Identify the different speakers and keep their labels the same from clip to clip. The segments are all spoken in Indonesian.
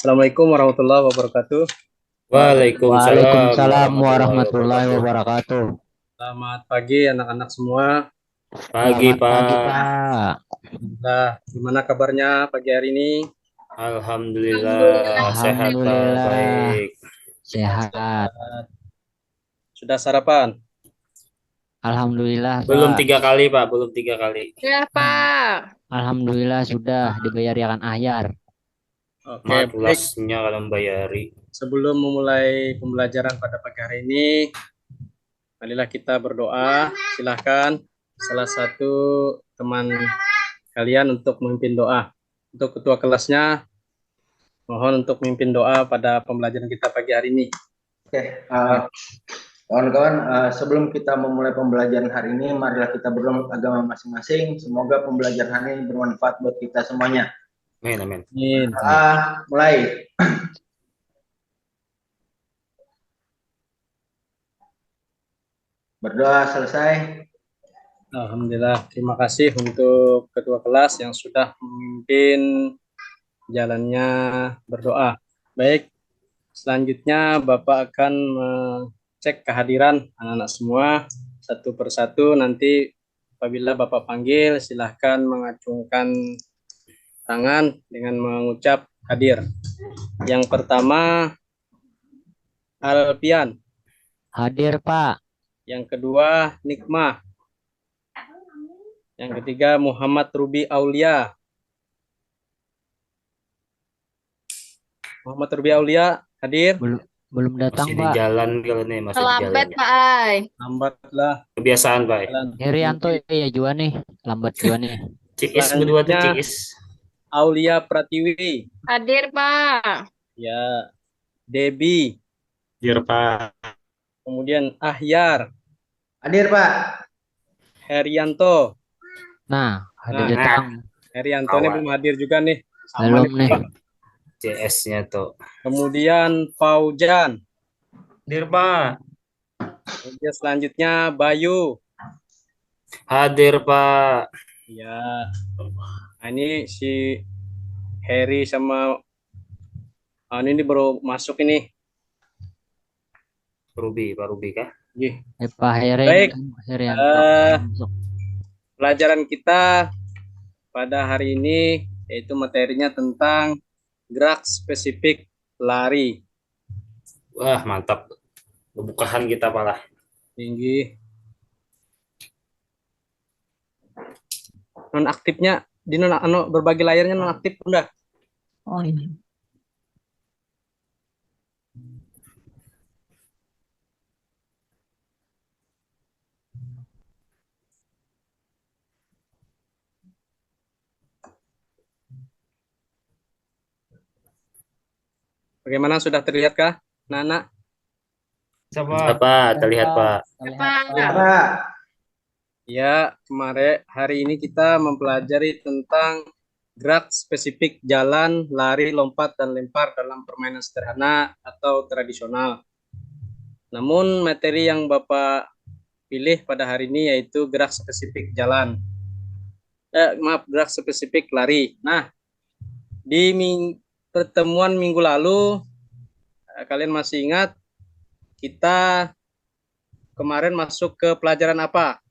Speaker 1: Assalamualaikum warahmatullahi wabarakatuh.
Speaker 2: Waalaikumsalam
Speaker 3: Waalaikumsalam
Speaker 2: warahmatullahi
Speaker 3: warahmatullahi
Speaker 2: wabarakatuh.
Speaker 3: wabarakatuh.
Speaker 1: Selamat pagi anak-anak semua.
Speaker 2: Pagi,
Speaker 3: Selamat pagi,
Speaker 2: Pak.
Speaker 3: Pak.
Speaker 1: Alhamdulillah, gimana kabarnya pagi hari ini?
Speaker 2: Alhamdulillah sehat, Pak.
Speaker 3: Alhamdulillah
Speaker 2: Baik.
Speaker 3: sehat.
Speaker 1: Sudah sarapan?
Speaker 3: Alhamdulillah,
Speaker 2: Belum
Speaker 3: Pak.
Speaker 2: 3 kali, Pak. Belum 3 kali.
Speaker 4: Ya, Pak.
Speaker 3: Alhamdulillah sudah dibayarkan ahyar.
Speaker 1: Oke, baik.
Speaker 2: Matlasnya kalau membayari.
Speaker 1: Sebelum memulai pembelajaran pada pagi hari ini, marilah kita berdoa. Silahkan salah satu teman kalian untuk memimpin doa. Untuk ketua kelasnya, mohon untuk memimpin doa pada pembelajaran kita pagi hari ini.
Speaker 5: Oke, kawan-kawan, sebelum kita memulai pembelajaran hari ini, marilah kita berdoa untuk agama masing-masing. Semoga pembelajaran hari ini bermanfaat buat kita semuanya.
Speaker 2: Amin, amin.
Speaker 1: Amin.
Speaker 5: Mulai. Berdoa selesai.
Speaker 1: Alhamdulillah, terima kasih untuk ketua kelas yang sudah memimpin jalannya berdoa. Baik, selanjutnya Bapak akan cek kehadiran anak-anak semua satu persatu. Nanti apabila Bapak panggil, silahkan mengacungkan tangan dengan mengucap hadir. Yang pertama, Alpian.
Speaker 3: Hadir, Pak.
Speaker 1: Yang kedua, Nikmah. Yang ketiga, Muhammad Ruby Aulia. Muhammad Ruby Aulia hadir?
Speaker 3: Belum datang,
Speaker 2: Masih di
Speaker 3: Pak.
Speaker 2: jalan kalau nih, masih di
Speaker 4: Lambat,
Speaker 2: jalan.
Speaker 4: Pak Ai.
Speaker 1: Lambatlah.
Speaker 2: Kebiasaan, Pak.
Speaker 3: Herianto ya juga nih, lambat juga nih.
Speaker 2: Cikis berdua tuh,
Speaker 1: Selanjutnya,
Speaker 2: Cikis.
Speaker 1: Aulia Pratiwi.
Speaker 4: Hadir, Pak.
Speaker 1: Ya. Debbie.
Speaker 2: Hadir, Pak.
Speaker 1: Kemudian Ahyar.
Speaker 5: Hadir, Pak.
Speaker 1: Herianto.
Speaker 3: Nah, hadir
Speaker 1: Nah,
Speaker 3: datang.
Speaker 1: Herianto ini
Speaker 2: Kawan.
Speaker 1: belum hadir juga nih. Sama
Speaker 3: Belum nih.
Speaker 1: Pak.
Speaker 2: CS-nya tuh.
Speaker 1: Kemudian Paujan.
Speaker 2: Hadir, Pak.
Speaker 1: Kemudian selanjutnya Bayu.
Speaker 2: Hadir, Pak.
Speaker 1: Ya. Nah, ini si Heri sama ini baru masuk ini.
Speaker 2: Ruby, Pak Ruby kah?
Speaker 1: Ih,
Speaker 3: Pak
Speaker 1: Baik.
Speaker 3: Herianto. Masuk.
Speaker 1: Pelajaran kita pada hari ini yaitu materinya tentang gerak spesifik lari.
Speaker 2: Wah, mantap. Kebukaan kita malah.
Speaker 1: Tinggi. Nonaktifnya di berbagi layarnya nonaktif udah.
Speaker 3: Oh, ini.
Speaker 1: Bagaimana, sudah terlihat kah, Nana?
Speaker 2: Apa? Terlihat, Pak.
Speaker 4: Pak.
Speaker 5: Pak.
Speaker 1: Ya, kemarin hari ini kita mempelajari tentang gerak spesifik jalan, lari, lompat, dan lempar dalam permainan sederhana atau tradisional. Namun materi yang Bapak pilih pada hari ini yaitu gerak spesifik jalan. Gerak spesifik lari. Nah, di pertemuan minggu lalu, kalian masih ingat kita kemarin masuk ke pelajaran apa?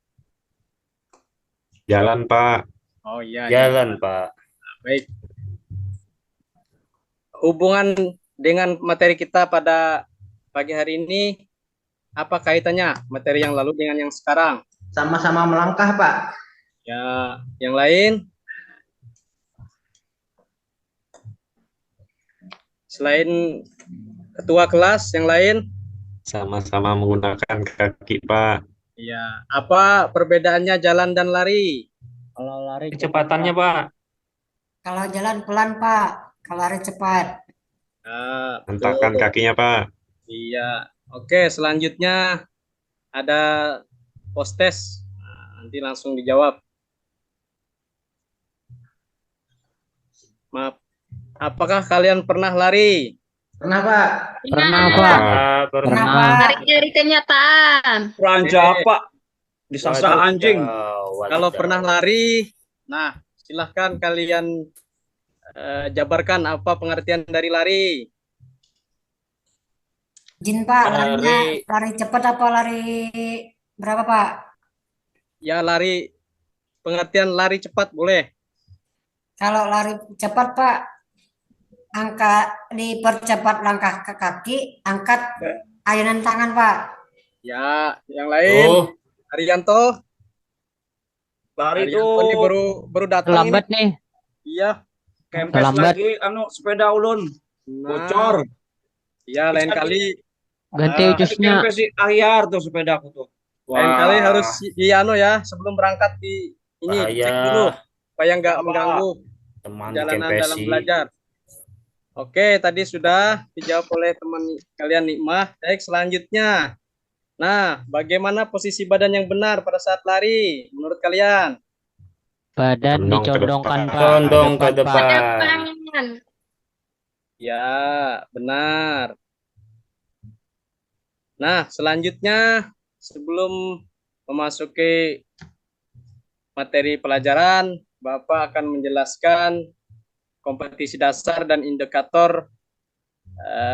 Speaker 6: Jalan, Pak.
Speaker 1: Oh iya.
Speaker 2: Jalan, Pak.
Speaker 1: Baik. Hubungan dengan materi kita pada pagi hari ini, apa kaitannya materi yang lalu dengan yang sekarang?
Speaker 5: Sama-sama melangkah, Pak.
Speaker 1: Ya, yang lain? Selain ketua kelas, yang lain?
Speaker 6: Sama-sama menggunakan kaki, Pak.
Speaker 1: Ya, apa perbedaannya jalan dan lari?
Speaker 3: Kalau lari
Speaker 2: Kecepatannya, Pak.
Speaker 7: Kalau jalan pelan, Pak. Kalau lari cepat.
Speaker 1: Nah,
Speaker 6: Hentakan
Speaker 1: betul.
Speaker 6: kakinya, Pak.
Speaker 1: Iya. Oke, selanjutnya ada post-test. Nah, nanti langsung dijawab. Maaf. Apakah kalian pernah lari?
Speaker 5: Pernah, Pak.
Speaker 3: Pernah,
Speaker 4: Pak.
Speaker 3: Pak.
Speaker 2: Pernah.
Speaker 3: Pernah.
Speaker 4: Dari kenyataan.
Speaker 1: Ranja,
Speaker 8: Pak. Disasar anjing.
Speaker 1: Kalau pernah lari, nah silahkan kalian jabarkan apa pengertian dari lari.
Speaker 7: Izin Pak, larinya
Speaker 2: Lari.
Speaker 7: lari cepat apa lari berapa Pak?
Speaker 1: Ya, lari, pengertian lari cepat boleh.
Speaker 7: Kalau lari cepat Pak, angkat dipercepat langkah ke kaki, angkat ayunan tangan Pak.
Speaker 1: Ya, yang lain.
Speaker 2: Oh,
Speaker 1: Arianto.
Speaker 8: Lari
Speaker 1: Arianto ini
Speaker 8: tuh
Speaker 1: baru datang ini.
Speaker 3: Terlambat nih.
Speaker 1: Iya.
Speaker 8: kempes
Speaker 3: terlambat.
Speaker 8: lagi sepeda ulun
Speaker 1: Nah,
Speaker 8: bocor.
Speaker 1: ya lain
Speaker 8: Bisa
Speaker 1: kali.
Speaker 3: Ganti
Speaker 1: Ah,
Speaker 3: ucusnya.
Speaker 8: Kempes di akhir tuh sepedaku tuh.
Speaker 1: Lain kali
Speaker 2: wah,
Speaker 1: harus di anu ya, sebelum berangkat di ini
Speaker 2: bahaya
Speaker 1: cek dulu supaya nggak
Speaker 8: Apa?
Speaker 1: mengganggu
Speaker 2: teman
Speaker 1: perjalanan dalam
Speaker 2: dikempesi.
Speaker 1: belajar. Oke, tadi sudah dijawab oleh teman kalian Nikmah. Baik, selanjutnya. Nah, bagaimana posisi badan yang benar pada saat lari menurut kalian?
Speaker 3: Badan
Speaker 6: Condong ke
Speaker 3: dicondongkan
Speaker 6: depan.
Speaker 3: Pak.
Speaker 2: Condong ke
Speaker 3: Pak.
Speaker 2: depan.
Speaker 4: Depan.
Speaker 1: Ya, benar. Nah, selanjutnya sebelum memasuki materi pelajaran, Bapak akan menjelaskan kompetisi dasar dan indikator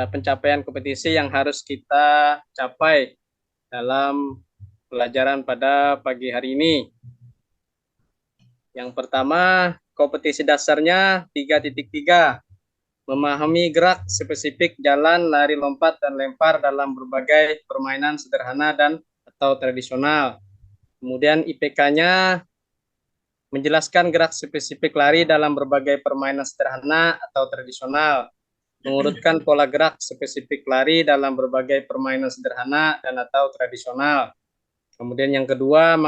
Speaker 1: pencapaian kompetisi yang harus kita capai dalam pelajaran pada pagi hari ini. Yang pertama, kompetisi dasarnya 3.3. Memahami gerak spesifik jalan, lari, lompat, dan lempar dalam berbagai permainan sederhana dan atau tradisional. Kemudian IPK-nya menjelaskan gerak spesifik lari dalam berbagai permainan sederhana atau tradisional. Mengurutkan pola gerak spesifik lari dalam berbagai permainan sederhana dan atau tradisional. Kemudian yang kedua,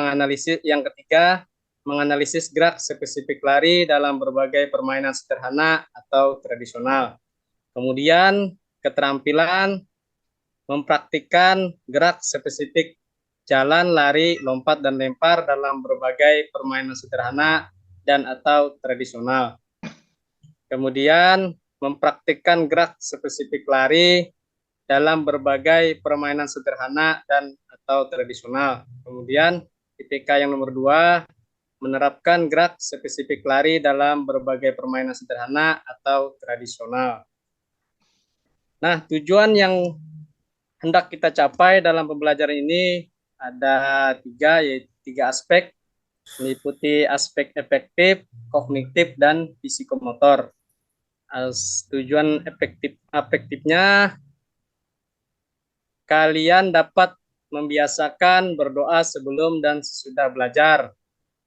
Speaker 1: yang ketiga, menganalisis gerak spesifik lari dalam berbagai permainan sederhana atau tradisional. Kemudian keterampilan mempraktikkan gerak spesifik jalan, lari, lompat, dan lempar dalam berbagai permainan sederhana dan atau tradisional. Kemudian mempraktikkan gerak spesifik lari dalam berbagai permainan sederhana dan atau tradisional. Kemudian IPK yang nomor 2, menerapkan gerak spesifik lari dalam berbagai permainan sederhana atau tradisional. Nah, tujuan yang hendak kita capai dalam pembelajaran ini ada 3, yaitu 3 aspek, meliputi aspek efektif, kognitif, dan psikomotor. Tujuan efektifnya, kalian dapat membiasakan berdoa sebelum dan sesudah belajar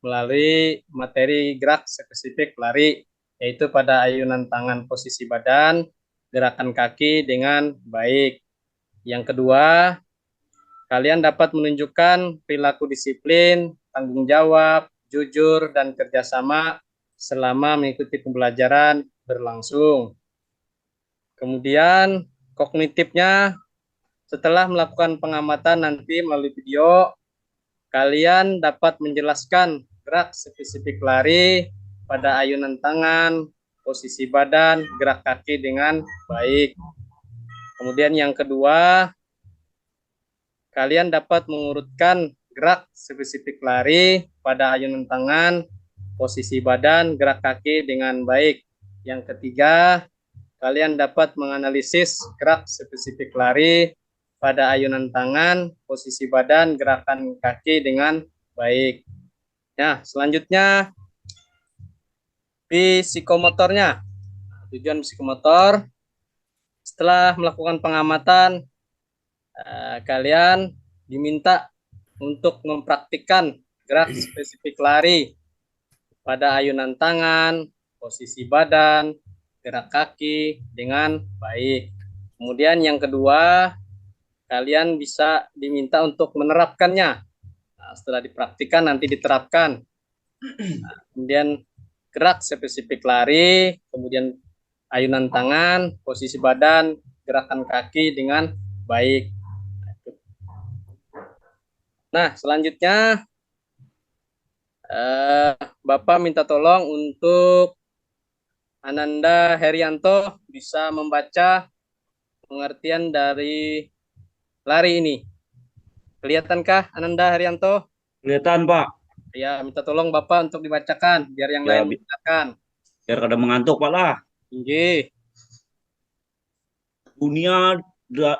Speaker 1: melalui materi gerak spesifik lari, yaitu pada ayunan tangan, posisi badan, gerakan kaki dengan baik. Yang kedua, kalian dapat menunjukkan perilaku disiplin, tanggung jawab, jujur, dan kerjasama selama mengikuti pembelajaran berlangsung. Kemudian kognitifnya, setelah melakukan pengamatan nanti melalui video, kalian dapat menjelaskan gerak spesifik lari pada ayunan tangan, posisi badan, gerak kaki dengan baik. Kemudian yang kedua, kalian dapat mengurutkan gerak spesifik lari pada ayunan tangan, posisi badan, gerak kaki dengan baik. Yang ketiga, kalian dapat menganalisis gerak spesifik lari pada ayunan tangan, posisi badan, gerakan kaki dengan baik. Nah, selanjutnya psikomotornya. Tujuan psikomotor, setelah melakukan pengamatan, kalian diminta untuk mempraktikkan gerak spesifik lari pada ayunan tangan, posisi badan, gerak kaki dengan baik. Kemudian yang kedua, kalian bisa diminta untuk menerapkannya. Nah, setelah dipraktikkan nanti diterapkan. Nah, kemudian gerak spesifik lari, kemudian ayunan tangan, posisi badan, gerakan kaki dengan baik. Nah, selanjutnya Bapak minta tolong untuk Ananda Herianto bisa membaca pengertian dari lari ini. Kelihatankah Ananda Herianto?
Speaker 8: Kelihatan Pak.
Speaker 1: Ya, minta tolong Bapak untuk dibacakan biar yang
Speaker 8: Ya,
Speaker 1: lain mendengarkan.
Speaker 8: Biar kada mengantuk Pak lah.
Speaker 1: Nggih.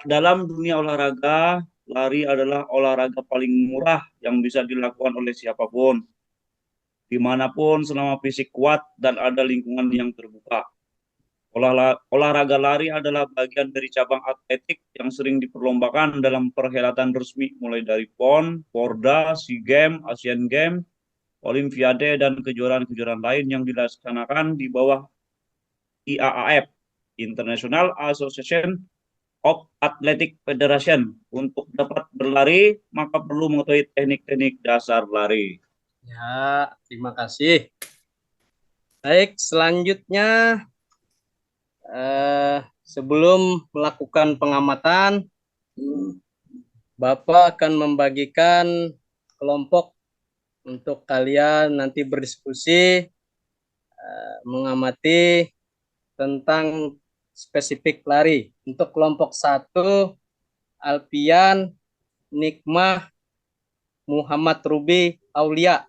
Speaker 8: Dalam dunia olahraga, lari adalah olahraga paling murah yang bisa dilakukan oleh siapapun, dimanapun selama fisik kuat dan ada lingkungan yang terbuka. Olahraga lari adalah bagian dari cabang atletik yang sering diperlombakan dalam perhelatan resmi mulai dari PON, Porda, SEA Games, Asian Games, Olimpiade, dan kejuaraan-kejuaraan lain yang dilaksanakan di bawah IAAF, International Association of Athletic Federation. Untuk dapat berlari, maka perlu mengetahui teknik-teknik dasar lari.
Speaker 1: Ya, terima kasih. Baik, selanjutnya sebelum melakukan pengamatan, Bapak akan membagikan kelompok untuk kalian nanti berdiskusi, mengamati tentang spesifik lari. Untuk kelompok 1, Alpian, Nikmah, Muhammad Ruby, Aulia.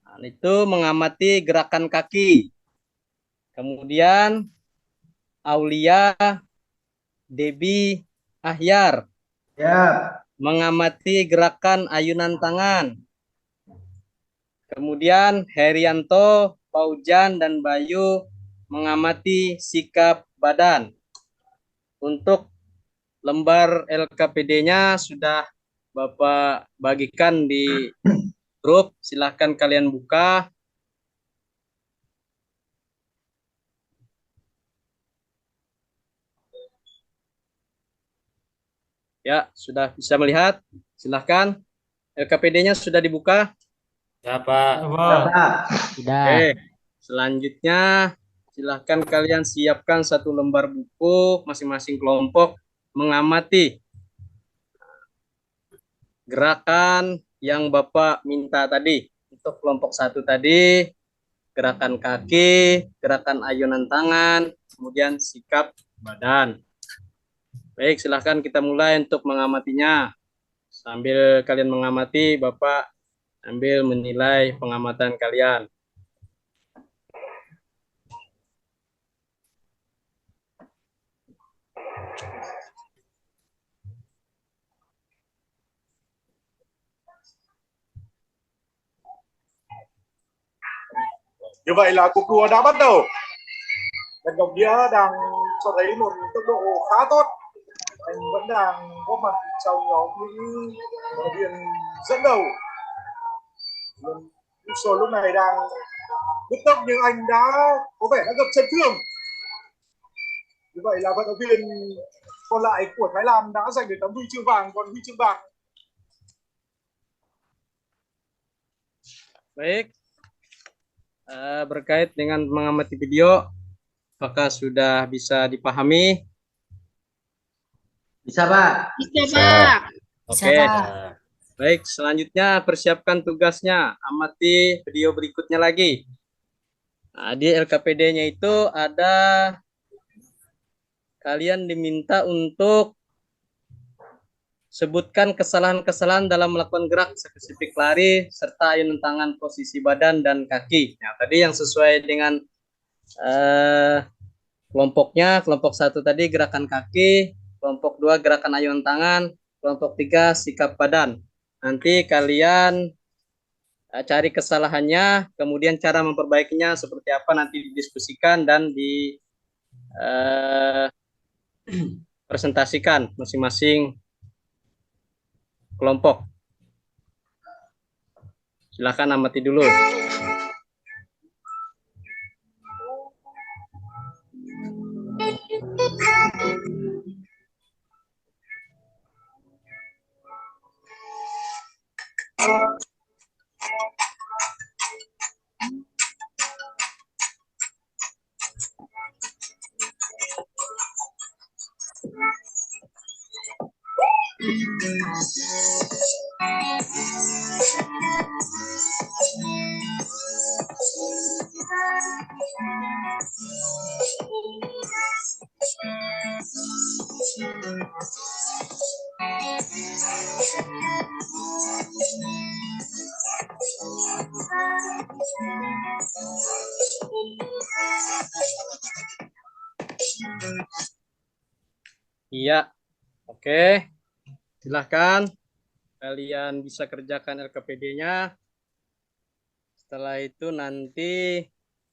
Speaker 1: Nah, itu mengamati gerakan kaki. Kemudian Aulia, Debi, Ahyar.
Speaker 5: Ya.
Speaker 1: Mengamati gerakan ayunan tangan. Kemudian Herianto, Paujan, dan Bayu mengamati sikap badan. Untuk lembar LKPD-nya sudah Bapak bagikan di grup. Silahkan kalian buka. Ya, sudah bisa melihat. Silahkan. LKPD-nya sudah dibuka.
Speaker 2: Ya, Pak.
Speaker 3: Sudah.
Speaker 1: Oke, selanjutnya silahkan kalian siapkan 1 lembar buku masing-masing kelompok mengamati gerakan yang Bapak minta tadi. Untuk kelompok 1 tadi, gerakan kaki, gerakan ayunan tangan, kemudian sikap badan. Baik, silahkan kita mulai untuk mengamatinya. Sambil kalian mengamati, Bapak ambil menilai pengamatan kalian.
Speaker 9: Như vậy là cuộc đua đã bắt đầu. Vận động viên đang cho thấy một tốc độ khá tốt. Anh vẫn đang góp mặt trong nhóm những vận động viên dẫn đầu. Wilson lúc này đang bứt tốc nhưng anh đã có vẻ đã gặp chấn thương. Như vậy là vận động viên còn lại của Thái Lan đã giành được tấm huy chương vàng, còn huy chương bạc.
Speaker 1: Baik. Berkait dengan mengamati video, apakah sudah bisa dipahami?
Speaker 5: Bisa, Pak.
Speaker 4: Bisa, Pak.
Speaker 7: Bisa,
Speaker 1: Oke.
Speaker 7: Pak.
Speaker 1: Baik, selanjutnya persiapkan tugasnya. Amati video berikutnya lagi. Nah, di LKPD-nya itu ada kalian diminta untuk sebutkan kesalahan-kesalahan dalam melakukan gerak spesifik lari serta ayunan tangan, posisi badan dan kaki. Nah, tadi yang sesuai dengan kelompoknya, kelompok 1 tadi gerakan kaki, kelompok 2 gerakan ayunan tangan, kelompok 3 sikap badan. Nanti kalian cari kesalahannya, kemudian cara memperbaikinya seperti apa nanti didiskusikan dan di presentasikan masing-masing kelompok. Silakan amati dulu. Iya, oke. Silahkan kalian bisa kerjakan LKPD-nya. Setelah itu nanti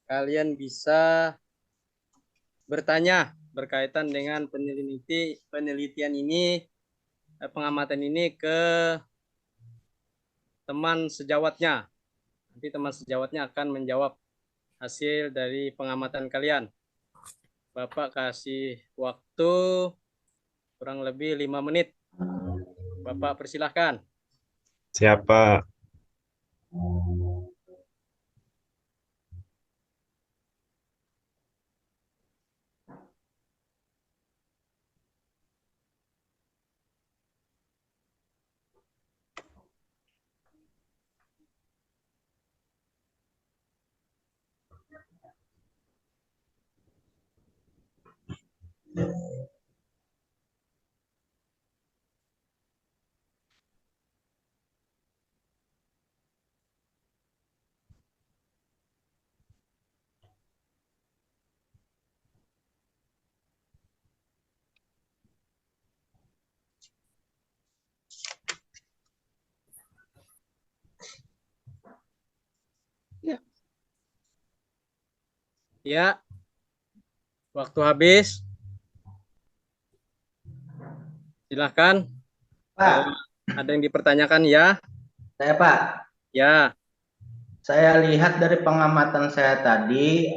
Speaker 1: kalian bisa bertanya berkaitan dengan penelitian ini, pengamatan ini ke teman sejawatnya. Nanti teman sejawatnya akan menjawab hasil dari pengamatan kalian. Bapak kasih waktu kurang lebih 5 menit. Bapak persilahkan.
Speaker 6: Siapa?
Speaker 1: Ya, waktu habis. Silahkan.
Speaker 5: Pak,
Speaker 1: Ada yang dipertanyakan ya?
Speaker 5: saya Pak,
Speaker 1: Ya,
Speaker 5: saya lihat dari pengamatan saya tadi,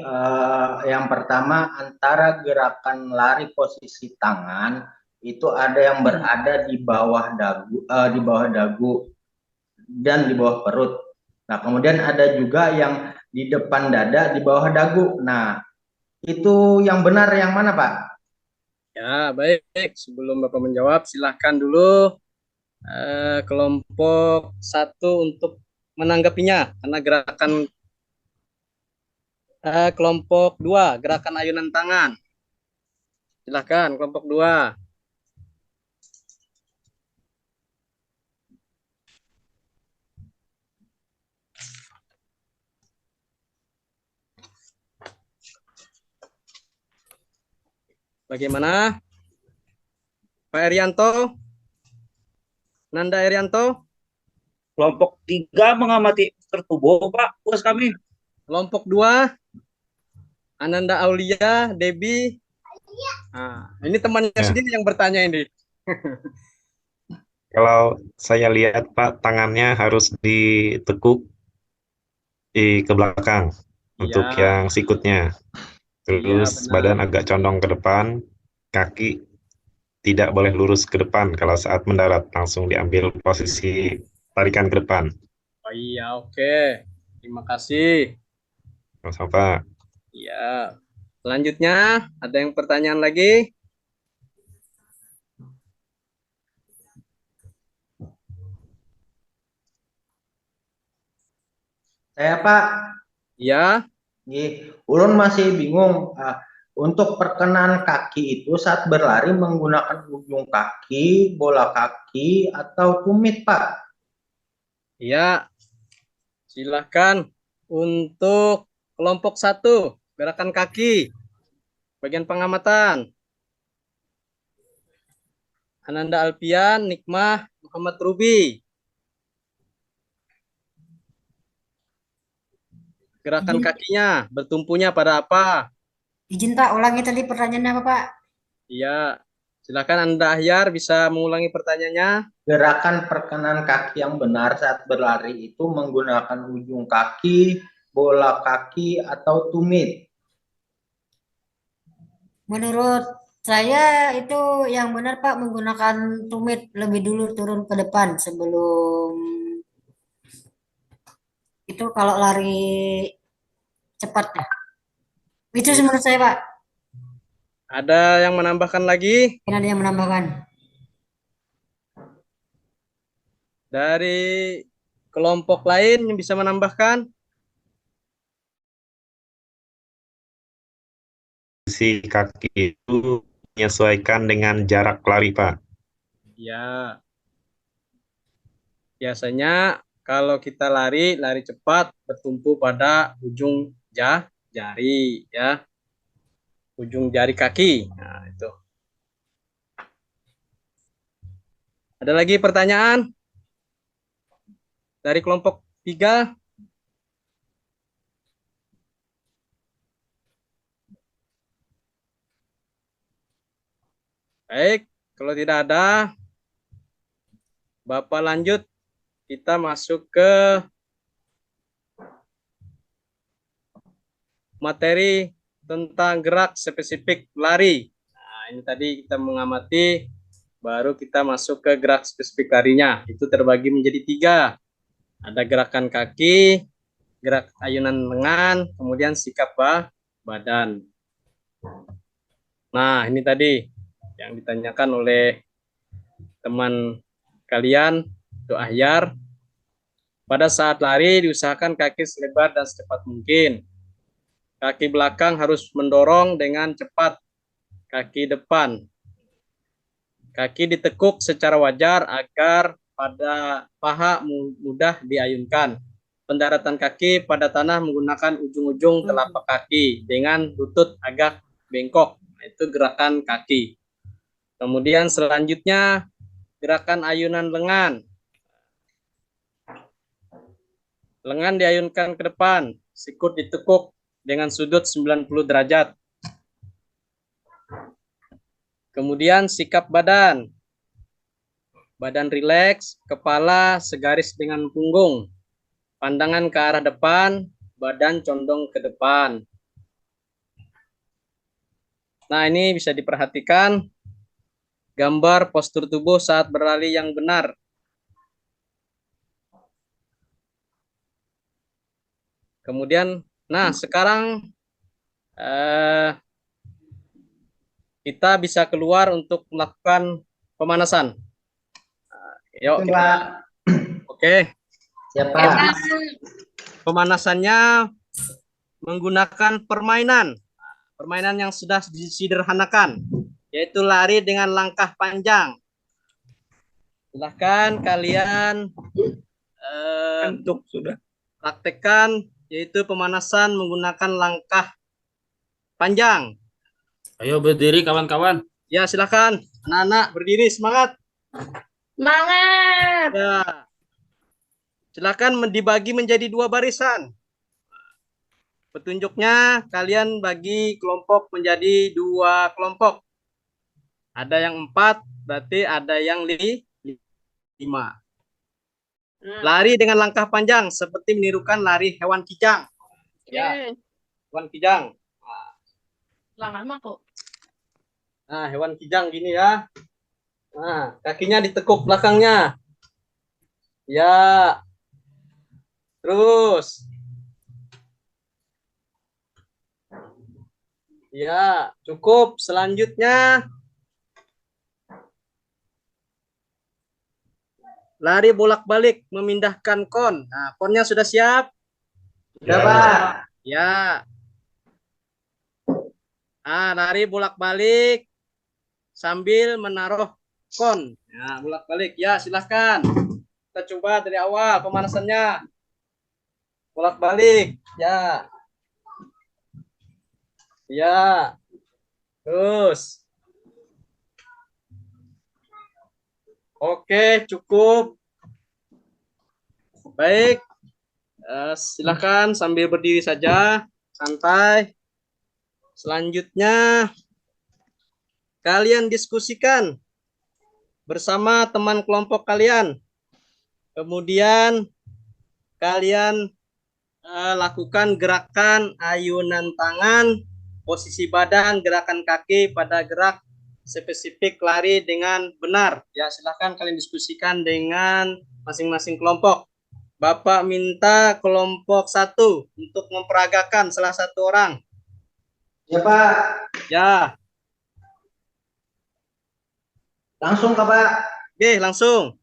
Speaker 5: yang pertama antara gerakan lari posisi tangan itu ada yang berada di bawah dagu dan di bawah perut. Nah, kemudian ada juga yang di depan dada di bawah dagu. Nah, itu yang benar yang mana, Pak?
Speaker 1: ya baik. Sebelum Bapak menjawab, silahkan dulu kelompok 1 untuk menanggapinya. Karena gerakan kelompok 2, gerakan ayunan tangan. Silahkan kelompok 2. Bagaimana? Pak Erianto? Nanda Erianto?
Speaker 8: Kelompok 3 mengamati tertubuh, Pak. Tugas kami.
Speaker 1: Kelompok 2, Ananda Aulia, Debbie. Nah, ini temannya
Speaker 6: Ya.
Speaker 1: sendiri yang bertanya ini.
Speaker 6: Kalau saya lihat Pak, tangannya harus ditekuk ke belakang untuk
Speaker 1: Iya.
Speaker 6: yang sikutnya. Terus
Speaker 1: benar.
Speaker 6: badan agak condong ke depan, kaki tidak boleh lurus ke depan kalau saat mendarat, langsung diambil posisi tarikan ke depan.
Speaker 1: Oh iya, oke. Terima kasih.
Speaker 6: Sama Pak.
Speaker 1: Ya. Selanjutnya, ada yang pertanyaan lagi?
Speaker 5: Saya, Pak,
Speaker 1: Ya.
Speaker 5: ulun masih bingung. Untuk perkenan kaki itu saat berlari menggunakan ujung kaki, bola kaki, atau tumit, Pak?
Speaker 1: Ya. Silahkan untuk kelompok 1, gerakan kaki. Bagian pengamatan. Ananda Alpian, Nikmah, Muhammad Ruby. Gerakan kakinya, bertumpunya pada apa?
Speaker 7: Izin Pak, ulangi tadi pertanyaannya apa Pak?
Speaker 1: Iya, silakan Anda Ahyar bisa mengulangi pertanyaannya.
Speaker 5: Gerakan perkenan kaki yang benar saat berlari itu menggunakan ujung kaki, bola kaki, atau tumit.
Speaker 7: Menurut saya itu yang benar Pak, menggunakan tumit lebih dulu turun ke depan sebelum itu kalau lari cepat ya. Itu
Speaker 1: Iya.
Speaker 7: menurut saya Pak.
Speaker 1: Ada yang menambahkan lagi?
Speaker 7: Mungkin ada yang menambahkan.
Speaker 1: Dari kelompok lain yang bisa menambahkan?
Speaker 6: Posisi kaki itu menyesuaikan dengan jarak lari, Pak.
Speaker 1: Ya. Biasanya Kalau kita lari cepat bertumpu pada ujung jari ya. Ujung jari kaki. Nah, itu. Ada lagi pertanyaan? Dari kelompok 3? Baik, kalau tidak ada, Bapak lanjut. Kita masuk ke materi tentang gerak spesifik lari. Nah, ini tadi kita mengamati, baru kita masuk ke gerak spesifik larinya. Itu terbagi menjadi 3. Ada gerakan kaki, gerak ayunan lengan, kemudian sikap badan. Nah, ini tadi yang ditanyakan oleh teman kalian, Doa Ahyar. Pada saat lari, diusahakan kaki selebar dan secepat mungkin. Kaki belakang harus mendorong dengan cepat kaki depan. Kaki ditekuk secara wajar agar pada paha mudah diayunkan. Pendaratan kaki pada tanah menggunakan ujung-ujung telapak kaki dengan lutut agak bengkok. Itu gerakan kaki. Kemudian selanjutnya gerakan ayunan lengan. Lengan diayunkan ke depan, sikut ditekuk dengan sudut 90 derajat. Kemudian sikap badan. Badan rileks, kepala segaris dengan punggung. Pandangan ke arah depan, badan condong ke depan. Nah, ini bisa diperhatikan gambar postur tubuh saat berlari yang benar. Kemudian, nah sekarang kita bisa keluar untuk melakukan pemanasan. Yuk, kita. Oke.
Speaker 5: Siapa?
Speaker 1: Pemanasannya menggunakan permainan yang sudah disederhanakan, yaitu lari dengan langkah panjang. Silahkan kalian
Speaker 8: Untuk sudah.
Speaker 1: praktekkan, yaitu pemanasan menggunakan langkah panjang.
Speaker 2: Ayo berdiri kawan-kawan.
Speaker 1: Ya, silahkan anak-anak berdiri, semangat.
Speaker 4: Semangat.
Speaker 1: Ya. Silakan dibagi menjadi 2 barisan. Petunjuknya kalian bagi kelompok menjadi 2 kelompok. Ada yang 4, berarti ada yang 5. Lari dengan langkah panjang seperti menirukan lari hewan kijang. Ya, hewan kijang.
Speaker 4: Lama kok.
Speaker 1: Nah, hewan kijang gini ya. Nah, kakinya ditekuk belakangnya. Ya. Terus. Ya, cukup. Selanjutnya lari bolak-balik memindahkan kon. Nah, konnya sudah siap?
Speaker 5: Sudah, Pak.
Speaker 1: Ya. Lari bolak-balik sambil menaruh kon. Ya, bolak-balik. Ya, silahkan. Kita coba dari awal pemanasannya. Bolak-balik. Ya. Ya. Terus. Oke, cukup. Baik. Silahkan sambil berdiri saja. Santai. Selanjutnya, kalian diskusikan bersama teman kelompok kalian. Kemudian, kalian lakukan gerakan ayunan tangan, posisi badan, gerakan kaki pada gerak spesifik lari dengan benar. Ya, silahkan kalian diskusikan dengan masing-masing kelompok. Bapak minta kelompok 1 untuk memperagakan salah satu orang.
Speaker 5: Ya, Pak.
Speaker 1: Ya.
Speaker 5: Langsung, Pak.
Speaker 1: Oke, langsung.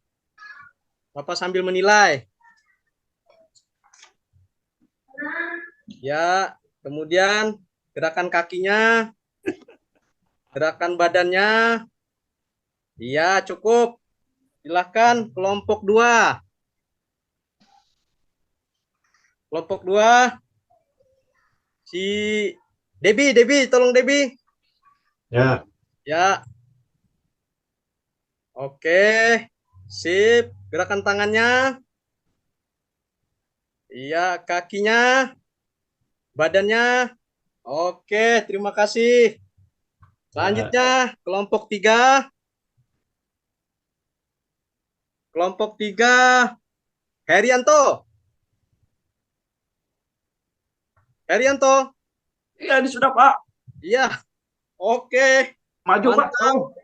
Speaker 1: Bapak sambil menilai. Ya, kemudian gerakan kakinya, gerakan badannya. Iya, cukup. Silahkan kelompok 2. Kelompok 2 si Debi, tolong Debi.
Speaker 6: Ya,
Speaker 1: Ya. Oke. Sip. Gerakan tangannya. Iya, kakinya, badannya. Oke, terima kasih. Selanjutnya, kelompok 3. Kelompok 3, Herianto. Herianto.
Speaker 8: Iya, ini sudah Pak.
Speaker 1: Iya. Oke.
Speaker 8: Maju Pak.
Speaker 1: Mantap.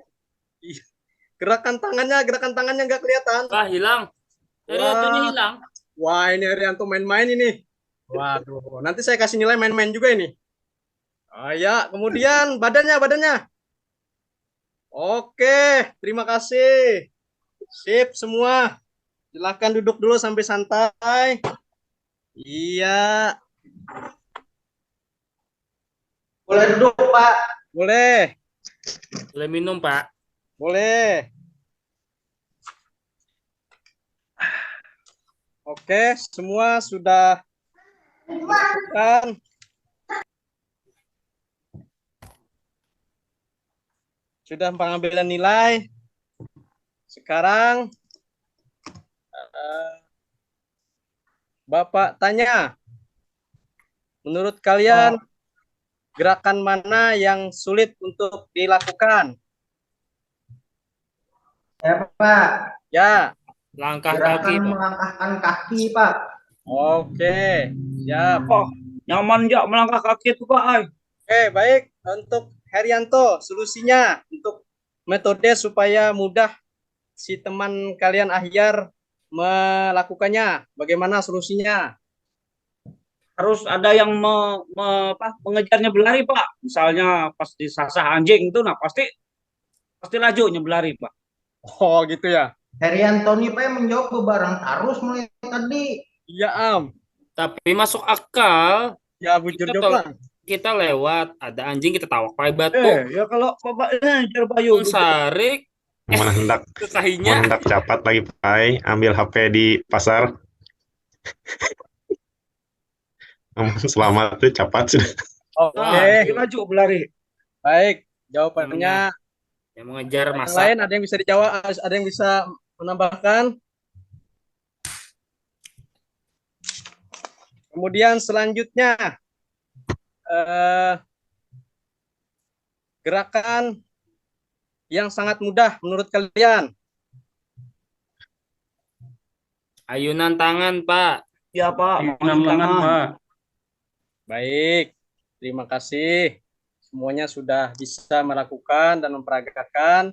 Speaker 1: Gerakan tangannya nggak kelihatan.
Speaker 2: Wah, hilang. Heriantonya hilang.
Speaker 1: Wah, ini Herianto main-main ini. Waduh, nanti saya kasih nilai main-main juga ini. Ah, ya, kemudian badannya. Oke, terima kasih. Sip semua. Silahkan duduk dulu sampai santai. Iya,
Speaker 5: Boleh duduk, Pak.
Speaker 1: boleh.
Speaker 2: Boleh minum, Pak.
Speaker 1: Boleh. Oke, semua sudah melakukan. Sudah pengambilan nilai. Sekarang Bapak tanya, menurut kalian gerakan mana yang sulit untuk dilakukan?
Speaker 5: Ya, Pak.
Speaker 1: Ya,
Speaker 2: Langkah
Speaker 5: Gerakan
Speaker 2: kaki, Pak.
Speaker 5: melangkahkan kaki, Pak.
Speaker 1: oke, siap.
Speaker 8: Oh, nyaman ya melangkah kaki itu Pak. Ay.
Speaker 1: Oke, baik. Untuk Herianto, solusinya untuk metode supaya mudah si teman kalian Ahyar melakukannya. Bagaimana solusinya?
Speaker 8: Harus ada yang mengejarnya berlari Pak. Misalnya pas disasah anjing itu, nah pasti laju berlari Pak.
Speaker 1: Oh, gitu ya.
Speaker 5: Herianto nih, Pak, yang menjawab barang terus mulai tadi.
Speaker 1: Iya, Am.
Speaker 2: Tapi masuk akal.
Speaker 1: Ya, bujur joplang.
Speaker 2: Kita lewat, ada anjing kita tawak pakai batu.
Speaker 8: Ya kalau Bapak ngejar Bayu
Speaker 2: Sarik
Speaker 6: mana hendak
Speaker 2: kekahinya.
Speaker 6: cepat lagi Pai, ambil HP di pasar. Selamat tuh cepat sudah.
Speaker 1: Oke,
Speaker 8: laju berlari.
Speaker 1: baik. Jawabannya
Speaker 2: Yang mengejar
Speaker 1: yang
Speaker 2: masa.
Speaker 1: lain ada yang bisa dijawab, ada yang bisa menambahkan. Kemudian selanjutnya gerakan yang sangat mudah menurut kalian.
Speaker 2: Ayunan tangan, Pak.
Speaker 8: Ya Pak,
Speaker 2: Ayunan Pak.
Speaker 1: Baik, terima kasih. Semuanya sudah bisa melakukan dan memperagakan.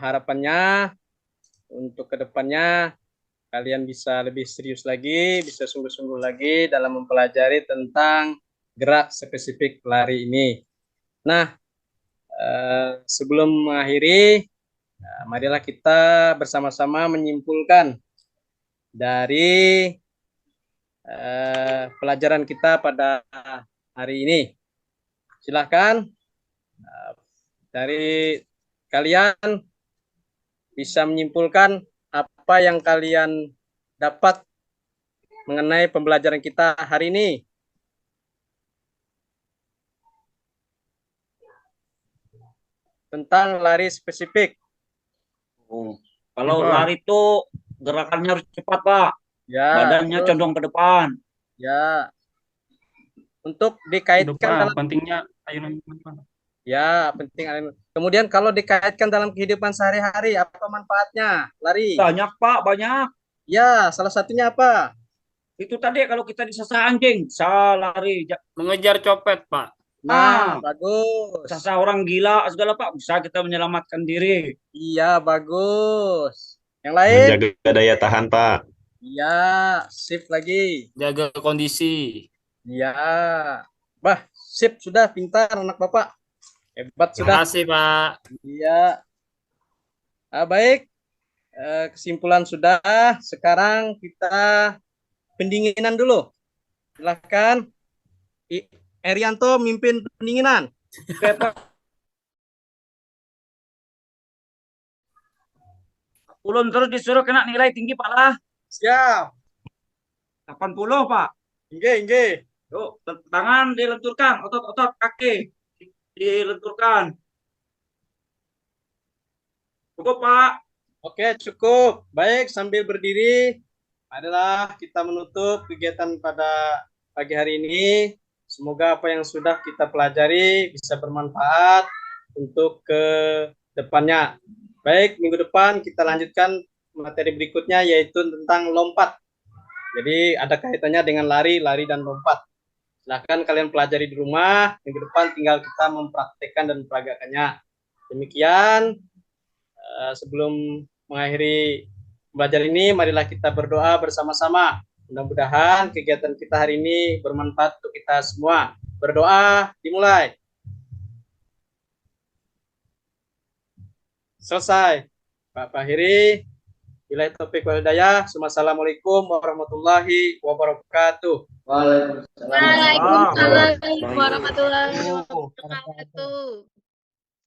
Speaker 1: Harapannya untuk kedepannya kalian bisa lebih serius lagi, bisa sungguh-sungguh lagi dalam mempelajari tentang gerak spesifik lari ini. Nah, sebelum mengakhiri, marilah kita bersama-sama menyimpulkan dari pelajaran kita pada hari ini. Silahkan dari kalian bisa menyimpulkan apa yang kalian dapat mengenai pembelajaran kita hari ini. Tentang lari spesifik.
Speaker 8: Kalau lari itu gerakannya harus cepat Pak.
Speaker 1: Ya.
Speaker 8: Badannya condong ke depan.
Speaker 1: Ya. Untuk dikaitkan dalam
Speaker 2: pentingnya ayunan tangan.
Speaker 1: Ya, penting. Kemudian kalau dikaitkan dalam kehidupan sehari-hari, apa manfaatnya lari?
Speaker 8: Banyak Pak, banyak.
Speaker 1: Ya, salah satunya apa?
Speaker 8: Itu tadi kalau kita disasar anjing, bisa lari.
Speaker 2: Mengejar copet, Pak.
Speaker 1: Nah, bagus.
Speaker 8: Sasar orang gila segala Pak, bisa kita menyelamatkan diri.
Speaker 1: Iya, bagus. Yang lain?
Speaker 6: Menjaga daya tahan, Pak.
Speaker 1: Iya, sip lagi.
Speaker 2: Jaga kondisi.
Speaker 1: Iya. Bah, sip, sudah pintar anak Bapak. Hebat sudah.
Speaker 2: Terima kasih, Pak.
Speaker 1: Iya. Baik. Kesimpulan sudah. Sekarang kita pendinginan dulu. Silakan. Herianto mimpin pendinginan.
Speaker 8: Oke, Pak. Ulun terus disuruh kena nilai tinggi Pak lah.
Speaker 1: Siap.
Speaker 8: 80, Pak.
Speaker 9: Inggih.
Speaker 8: Yuk, tangan dilenturkan, otot-otot kaki dilenturkan. Cukup, Pak.
Speaker 1: Oke, cukup. Baik, sambil berdiri, adalah kita menutup kegiatan pada pagi hari ini. Semoga apa yang sudah kita pelajari bisa bermanfaat untuk ke depannya. Baik, minggu depan kita lanjutkan materi berikutnya yaitu tentang lompat. Jadi ada kaitannya dengan lari dan lompat. Silahkan kalian pelajari di rumah. Minggu depan tinggal kita mempraktekkan dan memperagakannya. Demikian, sebelum mengakhiri pembelajaran ini, marilah kita berdoa bersama-sama. Mudah-mudahan kegiatan kita hari ini bermanfaat untuk kita semua. Berdoa, dimulai. Selesai. Pak Fahiri, billahi taufiq wal hidayah. Assalamualaikum warahmatullahi wabarakatuh.
Speaker 5: Waalaikumsalam.
Speaker 4: Waalaikumsalam warahmatullahi wabarakatuh.